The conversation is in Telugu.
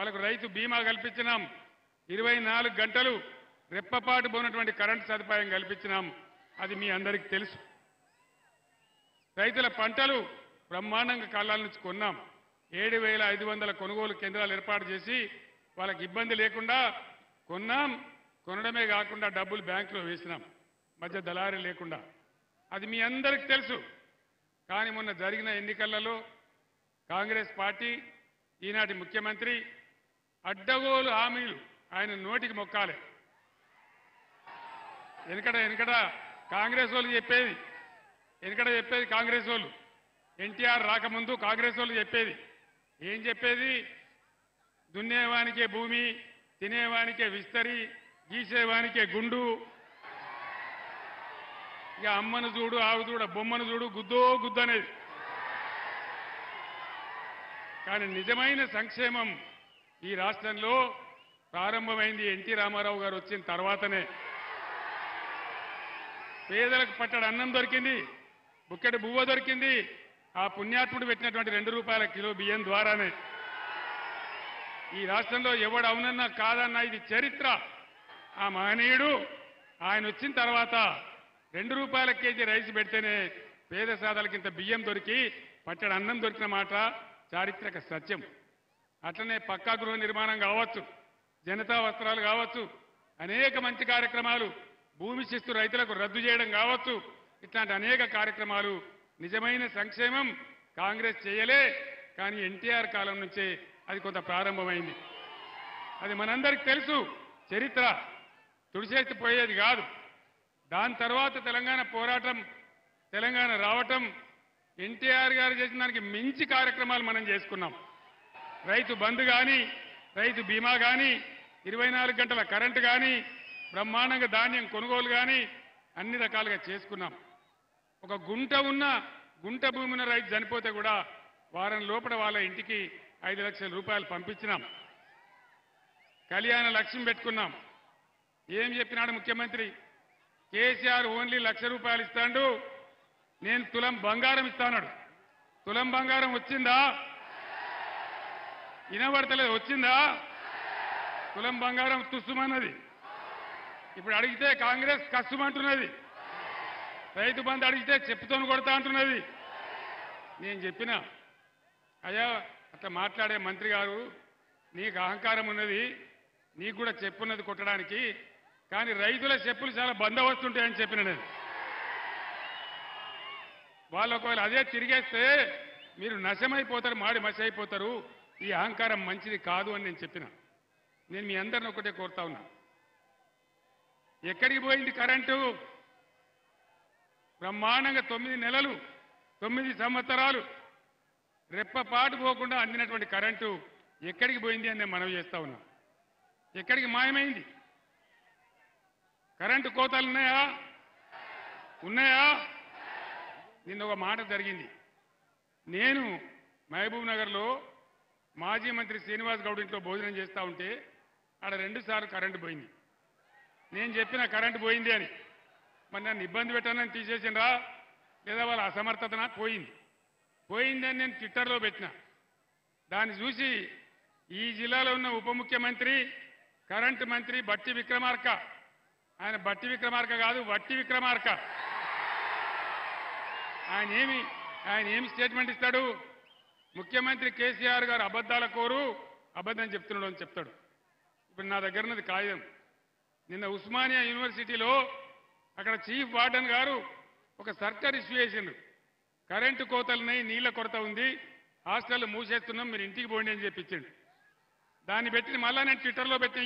వాళ్ళకు రైతు బీమా కల్పించినాం 24 గంటలు రెప్పపాటు పోనటువంటి కరెంటు సదుపాయం కల్పించినాం అది మీ అందరికీ తెలుసు రైతుల పంటలు బ్రహ్మాండంగా కాలాల నుంచి కొన్నాం 7500 కొనుగోలు కేంద్రాలు ఏర్పాటు చేసి వాళ్ళకి ఇబ్బంది లేకుండా కొన్నాం కొనడమే కాకుండా డబ్బులు బ్యాంకులో వేసినాం మధ్య దళారీ లేకుండా అది మీ అందరికీ తెలుసు కానీ మొన్న జరిగిన ఎన్నికలలో కాంగ్రెస్ పార్టీ ఈనాటి ముఖ్యమంత్రి అడ్డగోలు హామీలు ఆయన నోటికి మొక్కాలి వెనకట కాంగ్రెస్ వాళ్ళు చెప్పేది కాంగ్రెస్ వాళ్ళు ఎన్టీఆర్ రాకముందు కాంగ్రెస్ వాళ్ళు చెప్పేది ఏం చెప్పేది దున్నేవానికే భూమి తినేవానికే విస్తరి గీసేవానికే గుండు ఇక అమ్మను చూడు ఆవు చూడ బొమ్మను చూడు గుద్దో గుద్దు అనేది కానీ నిజమైన సంక్షేమం ఈ రాష్ట్రంలో ప్రారంభమైంది ఎన్టీ రామారావు గారు వచ్చిన తర్వాతనే పేదలకు పట్టడి అన్నం దొరికింది బుక్కెడు బువ్వ దొరికింది ఆ పుణ్యాత్ముడు పెట్టినటువంటి 2 రూపాయల కిలో బియ్యం ద్వారానే ఈ రాష్ట్రంలో ఎవడు అవునన్నా కాదన్నా ఇది చరిత్ర ఆ మహనీయుడు ఆయన వచ్చిన తర్వాత 2 రూపాయల కేజీ రైస్ పెడితేనే పేద సాదాలకింత బియ్యం దొరికి పట్టడి అన్నం దొరికిన మాట చారిత్రక సత్యం అట్లనే పక్కా గృహ నిర్మాణం కావచ్చు జనతా వస్త్రాలు కావచ్చు అనేక మంచి కార్యక్రమాలు భూమి శిస్తు రైతులకు రద్దు చేయడం కావచ్చు ఇట్లాంటి అనేక కార్యక్రమాలు నిజమైన సంక్షేమం కాంగ్రెస్ చేయలే కానీ ఎన్టీఆర్ కాలం నుంచే అది కొంత ప్రారంభమైంది అది మనందరికీ తెలుసు చరిత్ర తుడిచేసి పోయేది కాదు దాని తర్వాత తెలంగాణ పోరాటం తెలంగాణ రావటం ఎన్టీఆర్ గారు చేసిన దానికి మించి కార్యక్రమాలు మనం చేసుకున్నాం రైతు బంధు కానీ రైతు బీమా కానీ 24 గంటల కరెంటు కానీ బ్రహ్మాండంగా ధాన్యం కొనుగోలు కానీ అన్ని రకాలుగా చేసుకున్నాం ఒక గుంట భూమి ఉన్న రైతు చనిపోతే కూడా వారం లోపల వాళ్ళ ఇంటికి 5 లక్షల రూపాయలు పంపించినాం కళ్యాణ లక్ష్యం పెట్టుకున్నాం ఏం చెప్పినాడు ముఖ్యమంత్రి కేసీఆర్ ఓన్లీ 1 లక్ష రూపాయలు ఇస్తాడు నేను తులం బంగారం ఇస్తాడు తులం బంగారం వచ్చిందా వినబడతలేదు వచ్చిందా తులం బంగారం తుస్సుమన్నది ఇప్పుడు అడిగితే కాంగ్రెస్ కష్టమంటున్నది రైతు బంధు అడిగితే చెప్పుతోని కొడతా అంటున్నది నేను చెప్పిన అయ్యా అట్లా మాట్లాడే మంత్రి గారు నీకు అహంకారం ఉన్నది నీకు కూడా చెప్పున్నది కొట్టడానికి కానీ రైతుల చెప్పులు చాలా బందోబస్తుంటాయని చెప్పిన నేను వాళ్ళు ఒకవేళ అదే తిరిగేస్తే మీరు నశమైపోతారు మాడి మసి అయిపోతారు ఈ అహంకారం మంచిది కాదు అని నేను చెప్పిన నేను మీ అందరిని ఒకటే కోరుతా ఉన్నా ఎక్కడికి పోయింది కరెంటు బ్రహ్మాండంగా 9 నెలలు 9 సంవత్సరాలు రెప్పపాటు పోకుండా అందినటువంటి కరెంటు ఎక్కడికి పోయింది అని నేను మనవి చేస్తా ఉన్నా ఎక్కడికి మాయమైంది కరెంటు కోతలు ఉన్నాయా నిన్న ఒక మాట జరిగింది నేను మహబూబ్ నగర్లో మాజీ మంత్రి శ్రీనివాస్ గౌడ్ ఇంట్లో భోజనం చేస్తూ ఉంటే ఆడ 2 సార్లు కరెంటు పోయింది నేను చెప్పిన కరెంటు పోయింది అని మరి నన్ను ఇబ్బంది పెట్టానని తీసేసిండ్రా లేదా వాళ్ళ అసమర్థతన పోయిందని నేను ట్విట్టర్లో పెట్టిన దాన్ని చూసి ఈ జిల్లాలో ఉన్న ఉప ముఖ్యమంత్రి కరెంటు మంత్రి బట్టి విక్రమార్క ఆయన బట్టి విక్రమార్క కాదు వట్టి విక్రమార్క ఆయన ఏమి స్టేట్మెంట్ ఇస్తాడు ముఖ్యమంత్రి కేసీఆర్ గారు అబద్ధాల కోరు అబద్ధం చెప్తున్నాడు అని చెప్తాడు ఇప్పుడు నా దగ్గర ఉన్నది కాగితం నిన్న ఉస్మానియా యూనివర్సిటీలో అక్కడ చీఫ్ వార్డెన్ గారు ఒక సర్కార్ ఇష్యూ చేసిండ్రు కరెంటు కోతలున్నాయి నీళ్ల కొరత ఉంది హాస్టల్ మూసేస్తున్నాం మీరు ఇంటికి పోండి అని చెప్పించండి దాన్ని పెట్టి మళ్ళా నేను ట్విట్టర్లో పెట్టి